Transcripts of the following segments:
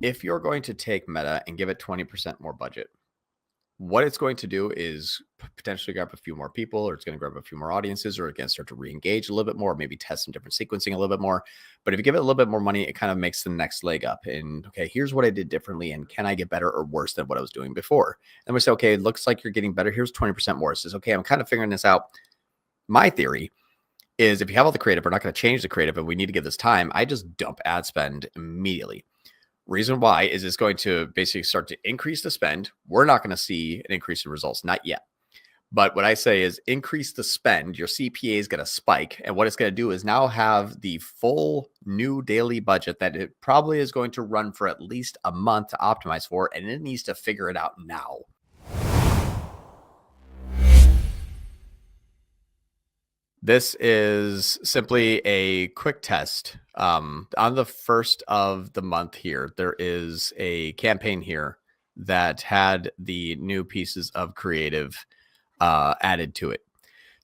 if you're going to take Meta and give it 20% more budget, what it's going to do is potentially grab a few more people, or it's going to grab a few more audiences, or it's going to start to re-engage a little bit more, maybe test some different sequencing a little bit more. But if you give it a little bit more money, it kind of makes the next leg up. And okay, here's what I did differently, and can I get better or worse than what I was doing before? And we say, okay, it looks like you're getting better. Here's 20% more. It says, okay, I'm kind of figuring this out. My theory is if you have all the creative, we're not going to change the creative, and we need to give this time. I just dump ad spend immediately. Reason why is it's going to basically start to increase the spend. We're not going to see an increase in results, not yet. But what I say is increase the spend. Your CPA is going to spike. And what it's going to do is now have the full new daily budget that it probably is going to run for at least a month to optimize for. And it needs to figure it out now. This is simply a quick test. On the first of the month here, there is a campaign here that had the new pieces of creative added to it.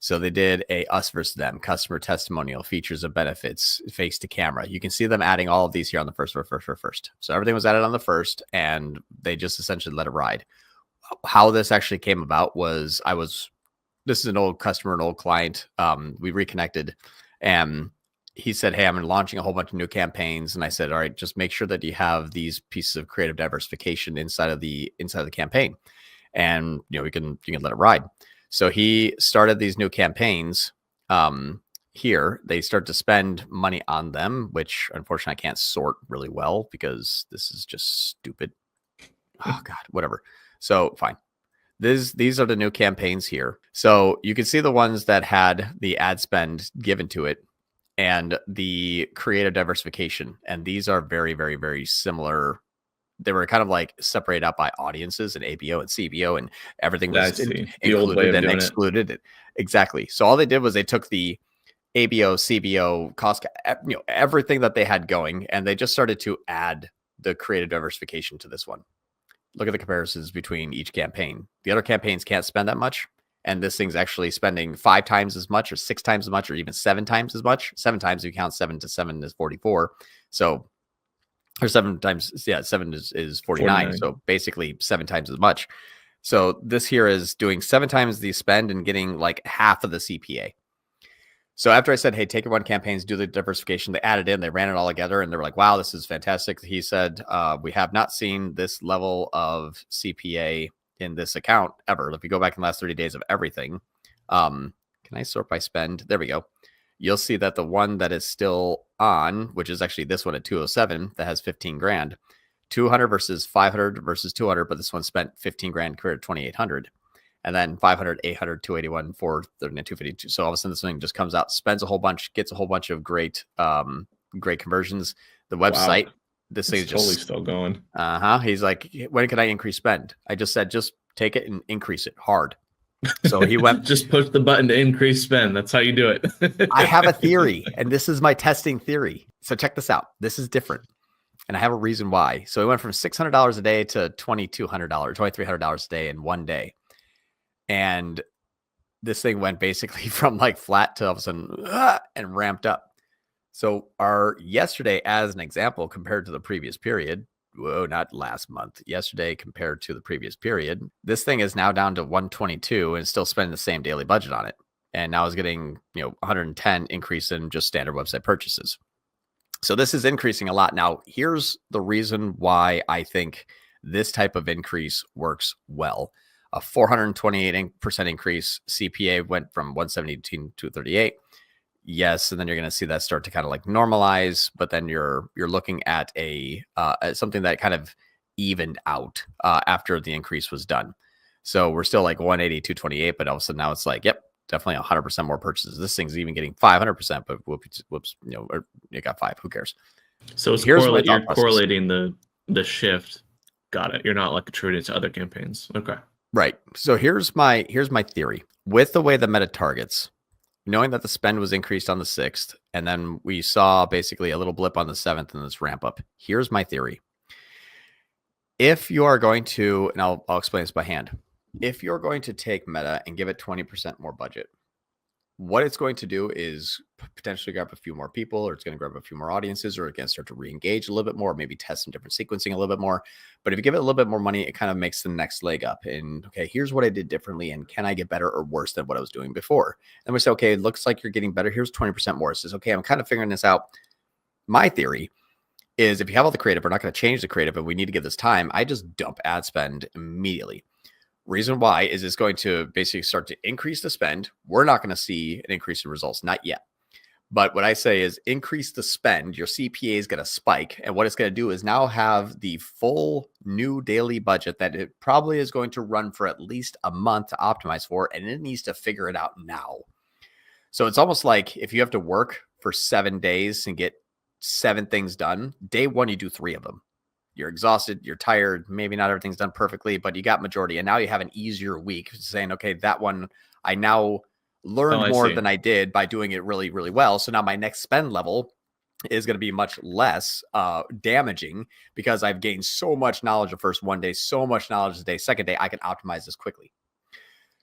So they did a us versus them, customer testimonial, features of benefits, face to camera. You can see them adding all of these here on the first. So everything was added on the first, and they just essentially let it ride. How this actually came about was this is an old customer, an old client. We reconnected, and he said, hey, I'm launching a whole bunch of new campaigns. And I said, all right, just make sure that you have these pieces of creative diversification inside of the campaign. And, you can let it ride. So he started these new campaigns here. They start to spend money on them, which unfortunately I can't sort really well because this is just stupid. Oh God, whatever. So fine. These are the new campaigns here. So you can see the ones that had the ad spend given to it and the creative diversification. And these are very, very, very similar. They were kind of like separated out by audiences and ABO and CBO, and everything was included and excluded. Exactly. So all they did was they took the ABO, CBO, cost, everything that they had going, and they just started to add the creative diversification to this one. Look at the comparisons between each campaign. The other campaigns can't spend that much. And this thing's actually spending 5 times as much or 6 times as much or even 7 times as much. 7 times, if you count 7 to 7 is 44. So, or 7 times, 7 is 49. So basically 7 times as much. So this here is doing 7 times the spend and getting like half of the CPA. So after I said, hey, take your one campaigns, do the diversification, they added in, they ran it all together, and they were like, wow, this is fantastic. He said, we have not seen this level of CPA in this account ever. If you go back in the last 30 days of everything, can I sort by spend? There we go. You'll see that the one that is still on, which is actually this one at 207, that has 15 grand, 200 versus 500 versus 200, but this one spent 15 grand compared to 2,800. And then 500, 800, 281, 439, 252. So all of a sudden this thing just comes out, spends a whole bunch, gets a whole bunch of great conversions. The website, wow. This thing is totally still going. He's like, when can I increase spend? I just said, just take it and increase it hard. So he went, just push the button to increase spend. That's how you do it. I have a theory, and this is my testing theory. So check this out. This is different. And I have a reason why. So he went from $600 a day to $2,200, $2,300 a day in one day. And this thing went basically from like flat to all of a sudden and ramped up. So our yesterday, as an example, compared to the previous period, not last month, yesterday compared to the previous period, this thing is now down to 122 and still spending the same daily budget on it. And now is getting, 110 increase in just standard website purchases. So this is increasing a lot. Now, here's the reason why I think this type of increase works well. A 428% increase. CPA went from 170 to 238. Yes, and then you're going to see that start to kind of like normalize, but then you're looking at at something that kind of evened out after the increase was done. So we're still like 180, 228, but all of a sudden now it's like, yep, definitely 100% more purchases. This thing's even getting 500%, but whoops, you got 5. Who cares? So it's you're correlating the shift. Got it. You're not like attributing it to other campaigns. Okay. Right. So here's my theory. With the way the meta targets, knowing that the spend was increased on the 6th, and then we saw basically a little blip on the 7th and this ramp up. Here's my theory. If you are going to, and I'll explain this by hand. If you're going to take Meta and give it 20% more budget, what it's going to do is potentially grab a few more people, or it's going to grab a few more audiences, or it's going to start to re-engage a little bit more, maybe test some different sequencing a little bit more. But if you give it a little bit more money, it kind of makes the next leg up. And okay, here's what I did differently, and can I get better or worse than what I was doing before? And we say, okay, it looks like you're getting better. Here's 20% more. It says, okay, I'm kind of figuring this out. My theory is if you have all the creative, we're not going to change the creative, and we need to give this time. I just dump ad spend immediately. Reason why is it's going to basically start to increase the spend. We're not going to see an increase in results, not yet. But what I say is increase the spend. Your CPA is going to spike. And what it's going to do is now have the full new daily budget that it probably is going to run for at least a month to optimize for. And it needs to figure it out now. So it's almost like if you have to work for 7 days and get 7 things done, day one, you do 3 of them. You're exhausted, you're tired, maybe not everything's done perfectly, but you got majority. And now you have an easier week saying, okay, that one, I now learned more than I did by doing it really, really well. So now my next spend level is going to be much less damaging because I've gained so much knowledge the first 1 day, so much knowledge the day, second day, I can optimize this quickly.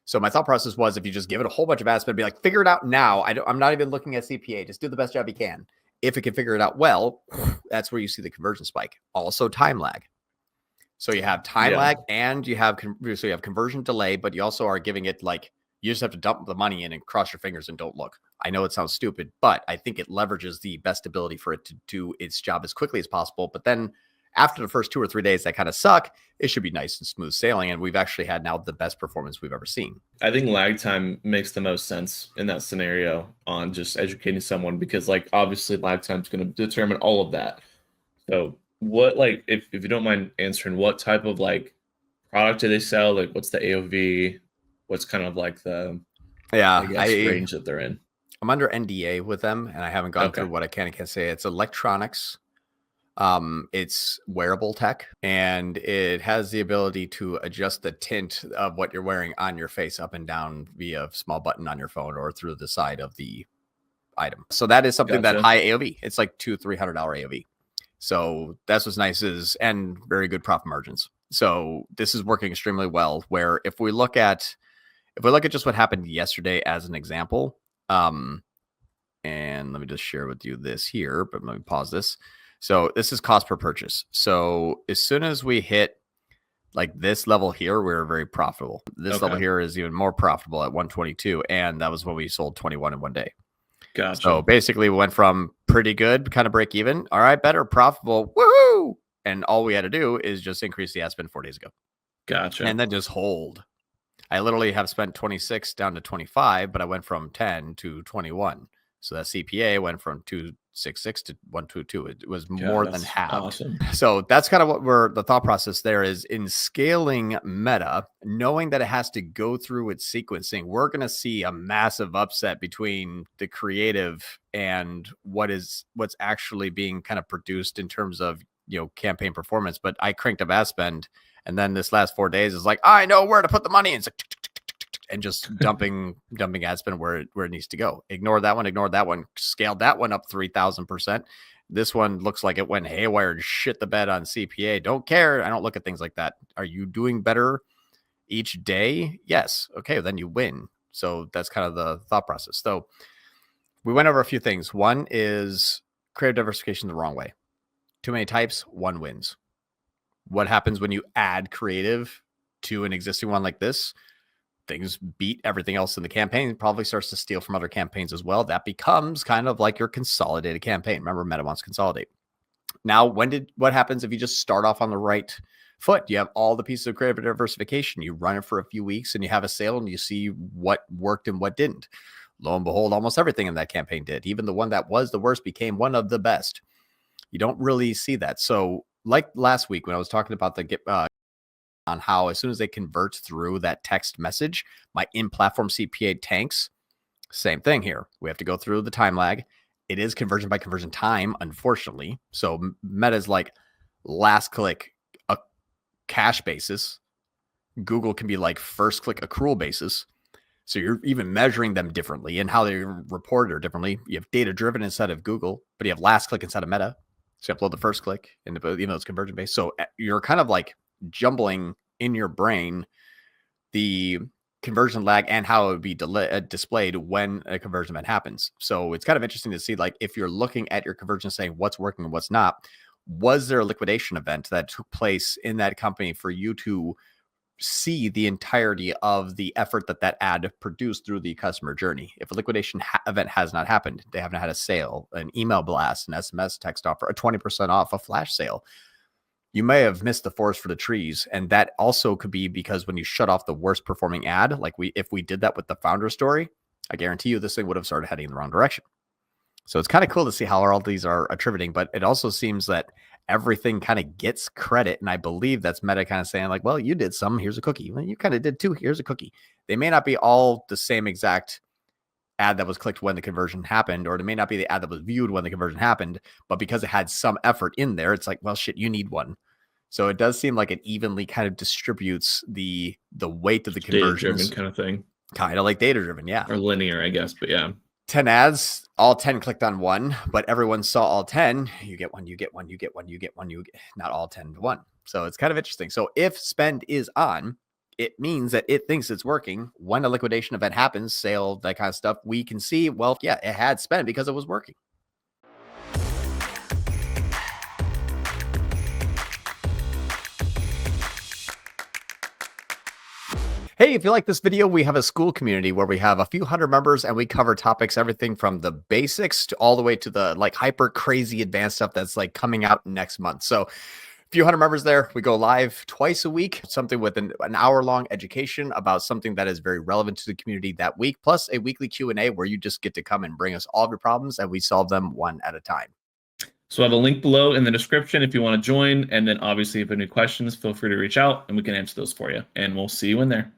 So my thought process was if you just give it a whole bunch of ad spend, be like, figure it out now. I'm not even looking at CPA. Just do the best job you can. If it can figure it out well, that's where you see the conversion spike. Also time lag. So you have time lag and you have conversion delay, but you also are giving it like, you just have to dump the money in and cross your fingers and don't look. I know it sounds stupid, but I think it leverages the best ability for it to do its job as quickly as possible. But then after the first 2 or 3 days that kind of suck, it should be nice and smooth sailing. And we've actually had now the best performance we've ever seen. I think lag time makes the most sense in that scenario on just educating someone, because like obviously lag time is going to determine all of that. So what, like, if you don't mind answering, what type of like product do they sell? Like what's the AOV? What's kind of like the range that they're in? I'm under NDA with them and I haven't gone through what I can and can't say. It's electronics. It's wearable tech, and it has the ability to adjust the tint of what you're wearing on your face up and down via a small button on your phone or through the side of the item. So that is something that high AOV. It's like $200-300 AOV. So that's what's nice is, and very good profit margins. So this is working extremely well. Where if we look at just what happened yesterday as an example, and let me just share with you this here, but let me pause this. So this is cost per purchase. So as soon as we hit like this level here, we're very profitable. This level here is even more profitable at 122. And that was when we sold 21 in 1 day. Gotcha. So basically we went from pretty good, kind of break even. All right, better, profitable. Woohoo! And all we had to do is just increase the ad spend 4 days ago. Gotcha. And then just hold. I literally have spent 26 down to 25, but I went from 10 to 21. So that CPA went from 266 to 122. It was more than half. Awesome. So that's kind of what the thought process there is in scaling Meta, knowing that it has to go through its sequencing. We're going to see a massive upset between the creative and what's actually being kind of produced in terms of, campaign performance. But I cranked up ad spend, and then this last 4 days is like, I know where to put the money. And it's like, and just dumping ad spend where it needs to go. Ignore that one, scaled that one up 3,000%. This one looks like it went haywire and shit the bed on CPA. Don't care. I don't look at things like that. Are you doing better each day? Yes. Okay, then you win. So that's kind of the thought process. So we went over a few things. One is creative diversification the wrong way. Too many types, one wins. What happens when you add creative to an existing one like this? Things beat everything else in the campaign. It probably starts to steal from other campaigns as well. That becomes kind of like your consolidated campaign. Remember, Meta wants to consolidate. Now, what happens if you just start off on the right foot? You have all the pieces of creative diversification. You run it for a few weeks and you have a sale and you see what worked and what didn't. Lo and behold, almost everything in that campaign did. Even the one that was the worst became one of the best. You don't really see that. So like last week when I was talking about the on how as soon as they convert through that text message, my in-platform CPA tanks. Same thing here. We have to go through the time lag. It is conversion by conversion time, unfortunately. So Meta's like last click, a cash basis. Google can be like first click accrual basis. So you're even measuring them differently and how they report it differently. You have data driven inside of Google, but you have last click inside of Meta. So you upload the first click, and even though it's conversion based. So you're kind of like jumbling in your brain the conversion lag and how it would be displayed when a conversion event happens. So it's kind of interesting to see, like, if you're looking at your conversion saying what's working and what's not, was there a liquidation event that took place in that company for you to see the entirety of the effort that that ad produced through the customer journey? If a liquidation event has not happened, they haven't had a sale, an email blast, an SMS text offer, a 20% off, a flash sale, you may have missed the forest for the trees. And that also could be because when you shut off the worst performing ad, like if we did that with the founder story, I guarantee you this thing would have started heading in the wrong direction. So it's kind of cool to see how all these are attributing, but it also seems that everything kind of gets credit. And I believe that's Meta kind of saying like, well, you did some, here's a cookie. Well, you kind of did too, here's a cookie. They may not be all the same exact ad that was clicked when the conversion happened, or it may not be the ad that was viewed when the conversion happened, but because it had some effort in there, it's like, well, shit, you need one. So it does seem like it evenly kind of distributes the weight of the conversions. Data-driven kind of thing. Kind of like data-driven, yeah. Or linear, I guess, but yeah. 10 ads, all 10 clicked on one, but everyone saw all 10. You get one, you get one, you get one, you get one, not all 10 to one. So it's kind of interesting. So if spend is on, it means that it thinks it's working. When a liquidation event happens, sale, that kind of stuff, we can see, well, yeah, it had spend because it was working. Hey, if you like this video, we have a Skool Community where we have a few hundred members and we cover topics, everything from the basics to all the way to the like hyper crazy advanced stuff that's like coming out next month. So a few hundred members there. We go live twice a week, something with an hour-long education about something that is very relevant to the community that week, plus a weekly Q&A where you just get to come and bring us all of your problems and we solve them one at a time. So I have a link below in the description if you want to join. And then obviously if you have any questions, feel free to reach out and we can answer those for you. And we'll see you in there.